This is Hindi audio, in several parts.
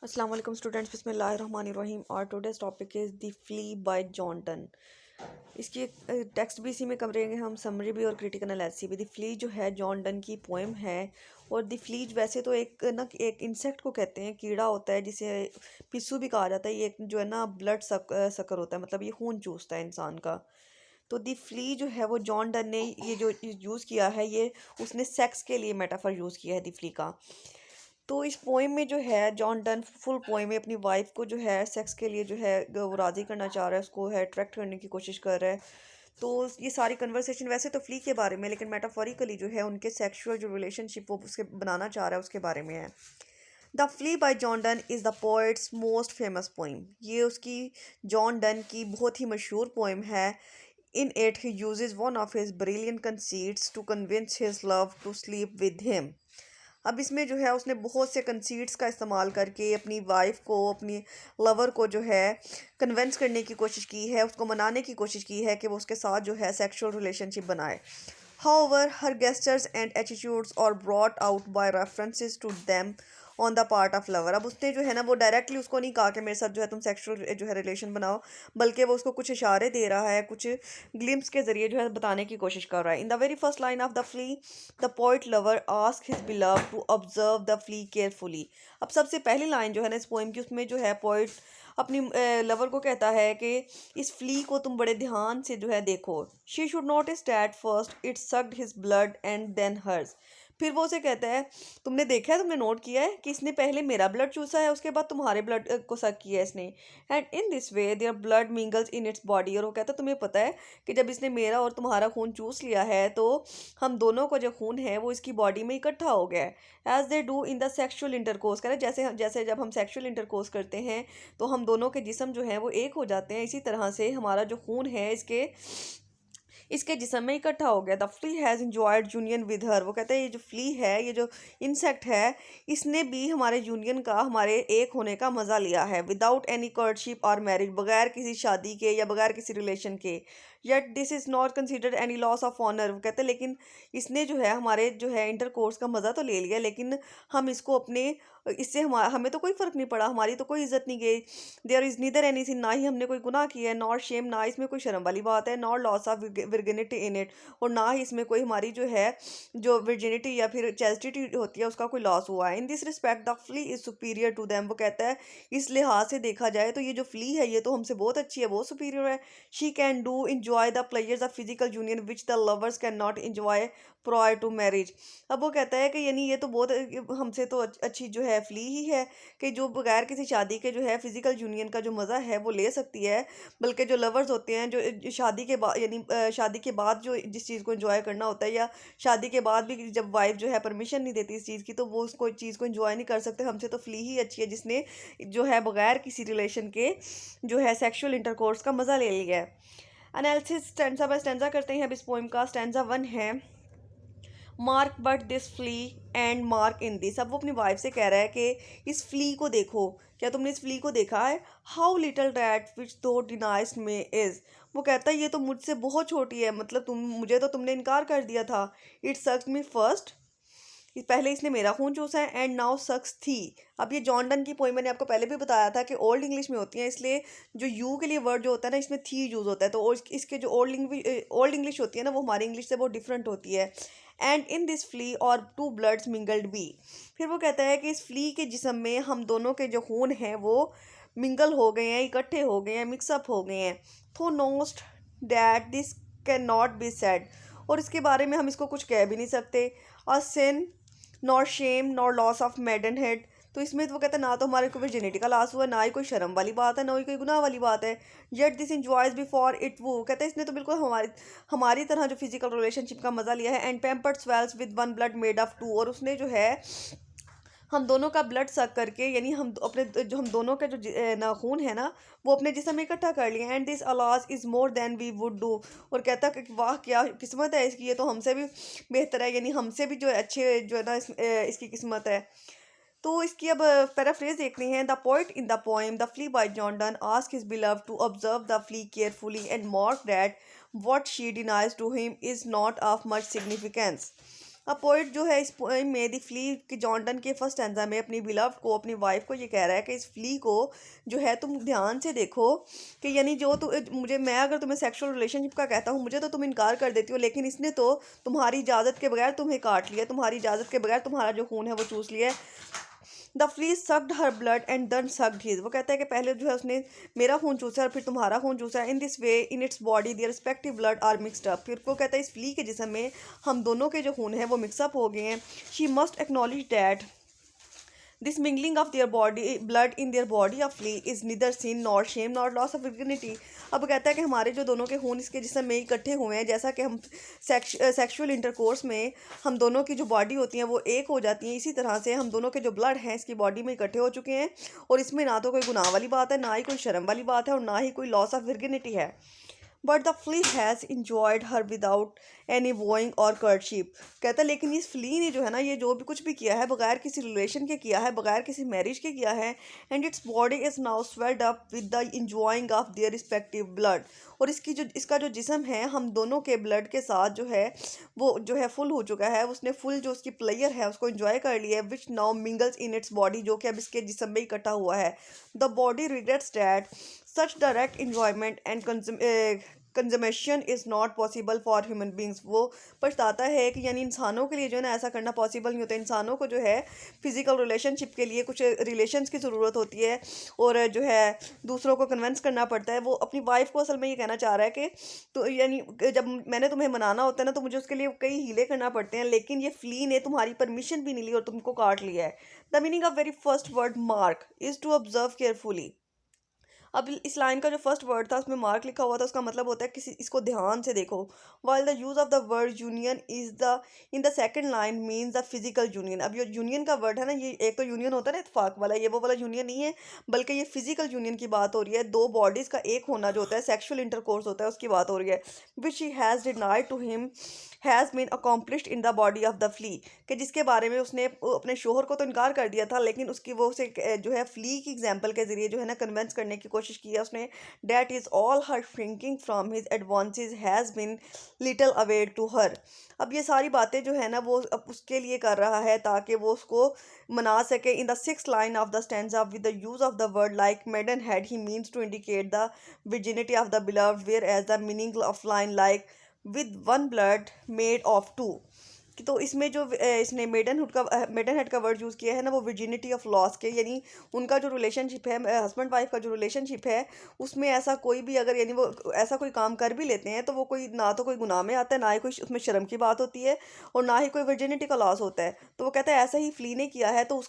अस्सलाम वालेकुम स्टूडेंट्स, बिस्मिल्लाहिर्रहमानिर्रहीम। और today's topic is the flea by John done. इसकी टेक्स्ट भी इसी में करेंगे हम, समरी भी और क्रिटिकल एनालिसिस भी। द फ्ली जो है जॉन डन की पोएम है। और द फ्ली वैसे तो एक इंसेक्ट को कहते हैं, कीड़ा होता है जिसे पिस्सू भी कहा जाता है। ये एक जो है ना ब्लड सकर होता है, मतलब ये खून चूसता है इंसान का। तो दी फ्ली जो है वो जॉन डन ने ये जो यूज़ किया है, ये उसने सेक्स के लिए मेटाफर यूज़ किया है दी फ्ली का। तो इस पोएम में जो है जॉन डन फुल पोएम में अपनी वाइफ को जो है सेक्स के लिए जो है वो राज़ी करना चाह रहा है, उसको है अट्रैक्ट करने की कोशिश कर रहा है। तो ये सारी कन्वर्सेशन वैसे तो फ्ली के बारे में, लेकिन मेटाफोरिकली जो है उनके सेक्सुअल जो रिलेशनशिप वो उसके बनाना चाह रहा है उसके बारे में है। The flea by John done is the poets most famous poem. ये उसकी जॉन डन की बहुत ही मशहूर पोइम है। In it he uses one of his brilliant conceits to convince his love to sleep with him. अब इसमें जो है उसने बहुत से कंसीट्स का इस्तेमाल करके अपनी वाइफ को, अपनी लवर को जो है कन्विंस करने की कोशिश की है, उसको मनाने की कोशिश की है कि वो उसके साथ जो है सेक्सुअल रिलेशनशिप बनाए। However, her gestures and attitudes are brought out by references to them on the part of lover। अब उसने जो है ना वो डायरेक्टली उसको नहीं कहा कि मेरे साथ जो है तुम सेक्सुअल जो है रिलेशन बनाओ, बल्कि वो उसको कुछ इशारे दे रहा है, कुछ ग्लिम्स के जरिए जो है बताने की कोशिश कर रहा है। In the very first line of the flea, the poet lover ask his beloved to observe the flea carefully. अब सबसे पहली लाइन जो है ना इस पोइम की, उसमें जो है पोइट अपनी लवर को कहता है कि इस फ्ली को तुम बड़े ध्यान से जो है देखो। She should notice that first it sucked his blood and then hers. फिर वो उसे कहता है तुमने देखा है, तुमने नोट किया है कि इसने पहले मेरा ब्लड चूसा है, उसके बाद तुम्हारे ब्लड को सक किया है इसने। And in this way there blood mingles in its body. और वो कहता है तुम्हें पता है कि जब इसने मेरा और तुम्हारा खून चूस लिया है तो हम दोनों का जो खून है वो इसकी बॉडी में इकट्ठा हो गया है। As they do in the sexual intercourse. कह रहे जैसे जैसे जब हम सेक्शुअल इंटरकोर्स करते हैं तो हम दोनों के जिस्म जो है वो एक हो जाते हैं, इसी तरह से हमारा जो खून है इसके इसके जिस्म में इकट्ठा हो गया। The flea has enjoyed union with her. वो कहते हैं ये जो फ्ली है, ये जो इंसेक्ट है, इसने भी हमारे यूनियन का, हमारे एक होने का मज़ा लिया है। विदाउट एनी कर्डशिप और मैरिज, बगैर किसी शादी के या बगैर किसी रिलेशन के। Yet this is not considered any loss of honour. वो कहते हैं लेकिन इसने जो है हमारे जो है इंटरकोर्स का मज़ा तो ले लिया, लेकिन हम इसको अपने इससे हमें तो कोई फ़र्क नहीं पड़ा, हमारी तो कोई इज्जत नहीं गई। देयर इज़ नीदर एनी सिन, ना ही हमने कोई गुनाह किया है, नॉर शेम, ना इसमें कोई शर्म वाली बात है, nor loss of virginity in it, और ना ही इसमें कोई हमारी जो है जो विर्जिनिटी या फिर चैस्टिटी होती है उसका कोई लॉस हुआ है। In this respect the flea is superior to them. वो कहता है इस लिहाज से देखा जाए तो ये जो फ्ली है ये तो हमसे बहुत अच्छी है, बहुत सुपीरियर है। She can do enjoy the pleasures of physical union which the lovers can not enjoy prior to marriage. अब वो कहता है कि यानी ये तो बहुत हमसे तो अच्छी जो है फ्ली ही है कि जो बगैर किसी शादी के जो है फिजिकल यूनियन का जो मज़ा है वो ले सकती है। बल्कि जो लवर्स होते हैं जो शादी के बाद यानी शादी के बाद जो जिस चीज़ को एंजॉय करना होता है, या शादी के बाद भी जब वाइफ जो है परमिशन नहीं देती इस चीज़ की, तो वो उसको चीज़ को एंजॉय नहीं कर सकते। हमसे तो फ्ली ही अच्छी है जिसने जो है बगैर किसी रिलेशन के जो है सेक्सुअल इंटरकोर्स का मज़ा ले लिया है। एनालिसिस स्टैंजा बाय स्टैंजा करते हैं अब इस पोइम का। स्टैंजा 1 है mark but this flea and mark in this. अब वो अपनी वाइफ से कह रहा है कि इस फ्ली को देखो, क्या तुमने इस फ्ली को देखा है। हाउ लिटल डैट विच दो डिनाइज में इज़। वो कहता है ये तो मुझसे बहुत छोटी है, मतलब तुमने इनकार कर दिया था। इट सक्स मी फर्स्ट, पहले इसने मेरा खून चूसा है, एंड नाउ सक्स थी। अब ये जॉन डन की पोइम मैंने आपको पहले भी बताया था कि ओल्ड इंग्लिश में होती है, इसलिए जो यू के लिए वर्ड जो होता है ना इसमें थी यूज़ होता है। तो इसके जो ओल्ड इंग्लिश होती है ना वो हमारी इंग्लिश से बहुत डिफरेंट होती है। एंड इन दिस फ्ली और टू ब्लड्स मिंगल्ड बी। फिर वो कहता है कि इस फ्ली के जिस्म में हम दोनों के जो खून हैं वो मिंगल हो गए हैं, इकट्ठे हो गए हैं, मिक्सअप हो गए हैं। तो know'st that this cannot be said. और इसके बारे में हम इसको कुछ कह भी नहीं सकते। A sin nor shame nor loss of maidenhead. तो इसमें तो वो कहते हैं ना तो हमारे कोई जेनेटिक का लॉस हुआ, ना ही कोई शर्म वाली बात है, ना ही कोई गुनाह वाली बात है। Yet this enjoys before it वो कहते हैं इसने तो बिल्कुल हमारी तरह जो फिजिकल रिलेशनशिप का मजा लिया है। And pampered swells with one blood made of two. और उसने जो है हम दोनों का ब्लड सक करके, यानी हम अपने जो हम दोनों का जो ना खून है ना वो अपने जिस्म में इकट्ठा कर लिया। And this alas is more than we would do. और कहता कि वाह क्या किस्मत है इसकी, ये तो हमसे भी बेहतर है, यानी हमसे भी जो है अच्छे जो है ना इसकी किस्मत है। तो इसकी अब पैराफ्रेज देखनी है। The poet in the poem the flea by John Donne ask his beloved to observe the flea carefully and mark that what she denies to him is not of much significance. अब पोइट जो है इस पोइम में द फ्ली के जॉनडन के फर्स्ट स्टैंजा में अपनी बिलव्ड को, अपनी वाइफ को ये कह रहा है कि इस फ्ली को जो है तुम ध्यान से देखो कि यानी जो मुझे, मैं अगर तुम्हें सेक्सुअल रिलेशनशिप का कहता हूँ मुझे तो तुम इनकार कर देती हो, लेकिन इसने तो तुम्हारी इजाज़त के बगैर तुम्हें काट लिया, तुम्हारी इजाज़त के बगैर तुम्हारा जो खून है वो चूस लिया है। The flea sucked her blood and then sucked his, वो कहता है कि पहले जो है उसने मेरा खून चूसा और फिर तुम्हारा खून चूसा। In this way in its body their respective blood are mixed up, फिर वो कहता है इस फ्ली के जिस्म में हम दोनों के जो खून है वो मिक्सअप हो गए हैं। She must acknowledge that this mingling of their body blood in their body of flea is neither sin nor shame nor loss of dignity. अब कहता है कि हमारे जो दोनों के खून इसके जिस्म में इकट्ठे हुए हैं, जैसा कि हम सेक्सुअल इंटरकोर्स में हम दोनों की जो बॉडी होती हैं वो एक हो जाती हैं, इसी तरह से हम दोनों के जो ब्लड हैं इसकी बॉडी में इकट्ठे हो चुके हैं। और इसमें ना तो कोई गुनाह वाली बात है, ना ही कोई शर्म वाली बात है, और ना ही कोई लॉस ऑफ विर्गिनिटी है। But the flea has enjoyed her without any wooing और कर्डशिप, कहता है लेकिन इस फ्ली ने जो है ना ये जो भी कुछ भी किया है बगैर किसी रिलेशन के किया है, बगैर किसी मैरिज के किया है। And its body is now swelled up with the enjoying of their respective blood, और इसका जो जिस्म है हम दोनों के ब्लड के साथ जो है वो जो है फुल हो चुका है, उसने फुल जो उसकी प्लेयर है उसको इंजॉय कर लिया है। Which now mingles in its body, जो कि अब इसके जिस्म में इकट्ठा हुआ है। The body regrets that such direct enjoyment and consummation is not possible for human beings, वो पछताता है कि यानी इंसानों के लिए जो है ना ऐसा करना पॉसिबल नहीं होता। इंसानों को जो है फिज़िकल रिलेशनशिप के लिए कुछ रिलेशंस की ज़रूरत होती है, और जो है दूसरों को कन्विंस करना पड़ता है। वो अपनी वाइफ को असल में ये कहना चाह रहा है कि तो यानी जब मैंने तुम्हें मनाना होता है ना तो मुझे उसके लिए कई हीले करना पड़ते हैं, लेकिन ये फ्ली ने तुम्हारी परमिशन भी नहीं ली और तुमको काट लिया है। The meaning of very first word mark is to observe carefully. अब इस लाइन का जो फर्स्ट वर्ड था उसमें मार्क लिखा हुआ था, उसका मतलब होता है किसी इसको ध्यान से देखो। While the use of the word union is the in the second line means the physical union. अब ये यूनियन का वर्ड है ना, ये एक तो यूनियन होता है ना इत्तेफाक वाला, ये वो वाला यूनियन नहीं है, बल्कि ये फिजिकल यूनियन की बात हो रही है। दो बॉडीज़ का एक होना जो होता है, सेक्शुअल इंटरकोर्स होता है, उसकी बात हो रही है। Which he has denied to him has been accomplished in the body of the flea, कि जिसके बारे में उसने अपने शोहर को तो इनकार कर दिया था, लेकिन उसकी वो उसे जो है फ्ली की एग्जाम्पल के ज़रिए जो है ना कन्वेंस करने की कोशिश की है उसने। That is all her thinking from his advances has been little aware to her. अब ये सारी बातें जो है ना वो अब उसके लिए कर रहा है ताकि वो उसको मना सके। In the six line of the stanza with the use of the word like maidenhead he means to indicate the virginity of the beloved, whereas the meaning of line like with one blood made of two. तो इसमें जो इसने मेडन हेड का वर्ड यूज़ किया है ना वो वर्जिनिटी ऑफ लॉस के, यानी उनका जो रिलेशनशिप है हस्बैंड वाइफ का जो रिलेशनशिप है उसमें ऐसा कोई भी अगर यानी वो ऐसा कोई काम कर भी लेते हैं तो वो कोई ना तो कोई गुनाह में आता है, ना ही कोई उसमें शर्म की बात होती है, और ना ही कोई वर्जिनिटी का लॉस होता है। तो वो कहता है ऐसा ही फ्ली ने किया है तो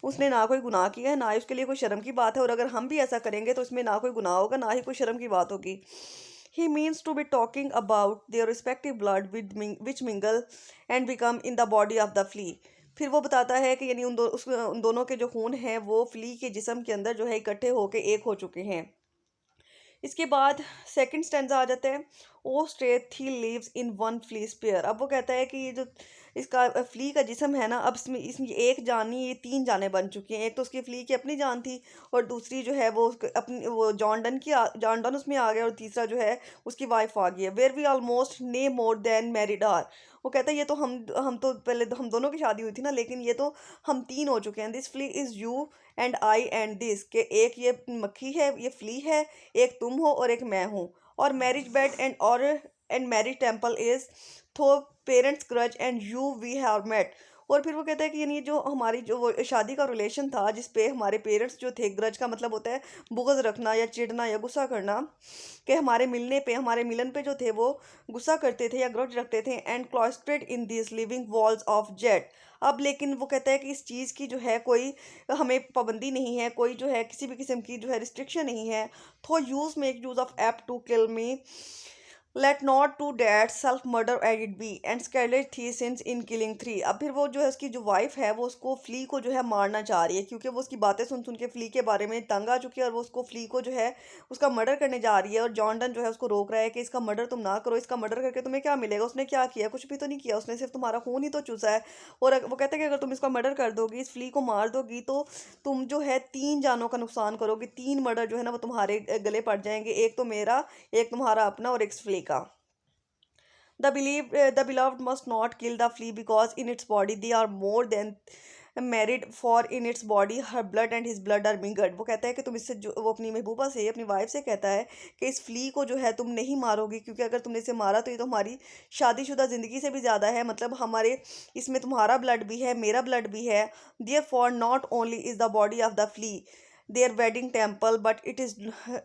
उसने ना कोई गुनाह किया है, ना ही उसके लिए कोई शर्म की बात है, और अगर हम भी ऐसा करेंगे तो इसमें ना कोई गुनाह होगा, ना ही कोई शर्म की बात होगी। He means to be talking about their respective blood which mingle and become in the body of the flea. फिर वो बताता है कि यानी उन दोनों के जो खून हैं वो फ्ली के जिस्म के अंदर जो है इकट्ठे होके एक हो चुके हैं। इसके बाद सेकंड स्टैंजा आ जाता है। Oh stay three lives in one flea spare. अब वो कहता है कि ये जो इसका फ्ली का जिस्म है ना, अब इसमें इसमें एक जान नहीं ये तीन जानें बन चुकी हैं। एक तो उसकी फ्ली की अपनी जान थी, और दूसरी जो है वो अपनी वो जॉन डन उसमें आ गया, और तीसरा जो है उसकी वाइफ आ गई है। वेयर वी ऑलमोस्ट ने मोर देन मैरिड आर। वो कहता है ये तो हम तो पहले तो हम दोनों की शादी हुई थी ना, लेकिन ये तो हम तीन हो चुके हैं। This flea is you and I and this, के एक ये मक्खी है, ये फ्ली है, एक तुम हो और एक मैं हूँ। और marriage bed and marriage temple is though parents grudge and you we have met. और फिर वो कहता है कि यानी जो हमारी जो वो शादी का रिलेशन था जिस पे हमारे पेरेंट्स जो थे, ग्रज का मतलब होता है बुग़्ज़ रखना या चिढ़ना या गुस्सा करना, कि हमारे मिलने पे हमारे मिलन पे जो थे वो गुस्सा करते थे या ग्रज रखते थे। And cloistered in this living walls of jet. अब लेकिन वो कहता है कि इस चीज़ की जो है कोई हमें पाबंदी नहीं है, कोई जो है किसी भी किस्म की जो है रिस्ट्रिक्शन नहीं है। Though use make use of apt to kill me let not to that self murder added be and sacrilege three sins in killing three. अब फिर वो जो है उसकी जो वाइफ है वो उसको फ्ली को जो है मारना चाह रही है, क्योंकि वो उसकी बातें सुन सुन के फ्ली के बारे में तंग आ चुकी है, और वो उसको फ्ली को जो है उसका मर्डर करने जा रही है। और जॉन डन जो है उसको रोक रहा है कि इसका मर्डर तुम ना करो, इसका मर्डर करके तुम्हें क्या मिलेगा, उसने क्या किया, कुछ भी तो नहीं किया, उसने सिर्फ तुम्हारा खून ही तो चूसा है। और वो कहते हैं कि अगर तुम इसका मर्डर कर दोगी, इस फ्ली को मार दोगी, तो तुम जो है तीन जानों का नुकसान करोगे, तीन मर्डर जो है ना वो तुम्हारे गले पड़ जाएंगे, एक तो मेरा, एक तुम्हारा अपना, और एक फ्ली का। The beloved must not kill the flea because in its body they are more than married for in its body her blood and his blood are mingled. वो कहता है कि तुम इससे जो वो अपनी महबूबा से अपनी वाइफ से कहता है कि इस फ्ली को जो है तुम नहीं मारोगी, क्योंकि अगर तुमने इसे मारा तो ये तो हमारी शादीशुदा ज़िंदगी से भी ज़्यादा है, मतलब हमारे इसमें तुम्हारा ब्लड भी है, मेरा ब्लड भी है। Therefore not only is the body of the flea their wedding temple but it is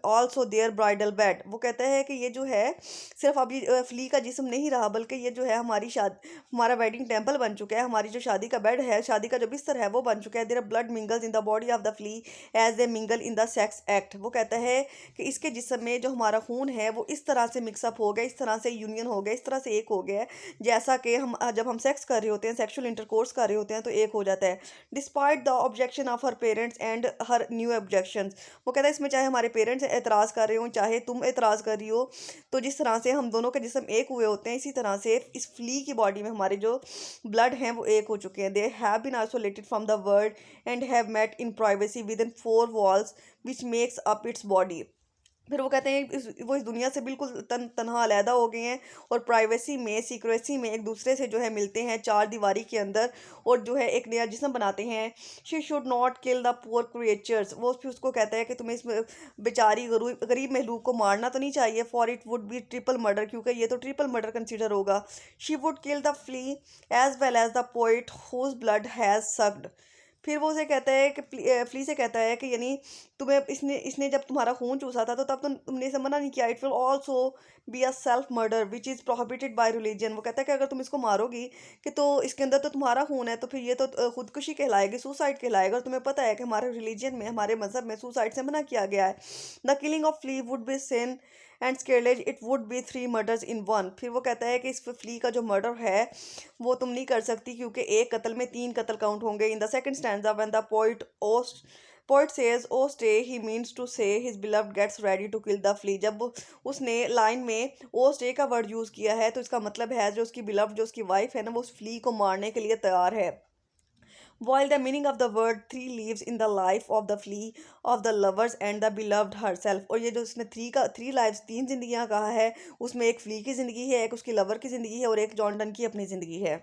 also their bridal bed. वो कहता है कि ये जो है सिर्फ अब ये फ्ली का जिस्म नहीं रहा, बल्कि ये जो है हमारा वेडिंग टेम्पल बन चुका है, हमारी जो शादी का बेड है, शादी का जो बिस्तर है वो बन चुका है। Their blood mingles in the body of the flea as they mingle in the sex act. वो कहता है कि इसके जिस्म में जो हमारा खून है वो इस तरह से मिक्सअप हो गया, इस तरह से यूनियन हो गया, इस तरह से एक हो गया है, जैसा कि हम जब हम सेक्स कर रहे होते हैं, सेक्शुअल इंटरकोर्स कर रहे होते हैं तो एक हो जाता है। Despite the objection of her parents and her new objections. वो कहता है इसमें चाहे हमारे पेरेंट्स एतराज़ कर रहे हो, चाहे तुम एतराज़ कर रही हो, तो जिस तरह से हम दोनों के जिस्म एक हुए होते हैं, इसी तरह से इस फ्ली की बॉडी में हमारे जो ब्लड हैं वो एक हो चुके हैं। They have been isolated from the world and have met in privacy within 4 walls which makes up its body. फिर वो कहते हैं वो इस दुनिया से बिल्कुल तनहा अलहदा हो गए हैं और प्राइवेसी में, सीक्रेसी में एक दूसरे से जो है मिलते हैं 4 दीवारी के अंदर, और जो है एक नया जिस्म बनाते हैं। She should not kill the poor creatures. वो फिर उसको कहता है कि तुम्हें इस बेचारी गरीब महलूक को मारना तो नहीं चाहिए, for it would be triple murder, क्योंकि ये तो ट्रिपल मर्डर कंसिडर होगा। She would kill the flea as well as the poet whose blood has sucked. फिर वो उसे कहता है कि फ्ली से कहता है कि यानी तुम्हें इसने इसने जब तुम्हारा खून चूसा था तो तब तुमने इसे मना नहीं किया। It will also be a self murder which is prohibited by religion. वो कहता है कि अगर तुम इसको मारोगी कि तो इसके अंदर तो तुम्हारा खून है, तो फिर ये तो खुदकुशी कहलाएगी, सुसाइड कहलाएगा, और तुम्हें पता है कि हमारे रिलीजन में, हमारे मज़हब में सुसाइड से मना किया गया है। The killing of flea would be sin and sacrilege it would be 3 murders in one. फिर वो कहता है कि इस फ्ली का जो मर्डर है वो तुम नहीं कर सकती, क्योंकि एक कत्ल में 3 कत्ल काउंट होंगे। In the second stanza when the poet says O stay he means to say his beloved gets ready to kill the flea. जब उसने लाइन में ओ स्टे का वर्ड यूज़ किया है तो इसका मतलब है जो उसकी बिलव्ड, जो उसकी वाइफ है ना, वो उस फ्ली को मारने के लिए तैयार है। While the meaning of the word three lives in the life of the flea, of the lovers and the beloved herself। और ये जो उसने थ्री लाइव्स, 3 जिंदगियां कहा है, उसमें एक फ्ली की ज़िंदगी है, एक उसकी लवर की ज़िंदगी है और एक जॉन डन की अपनी ज़िंदगी है।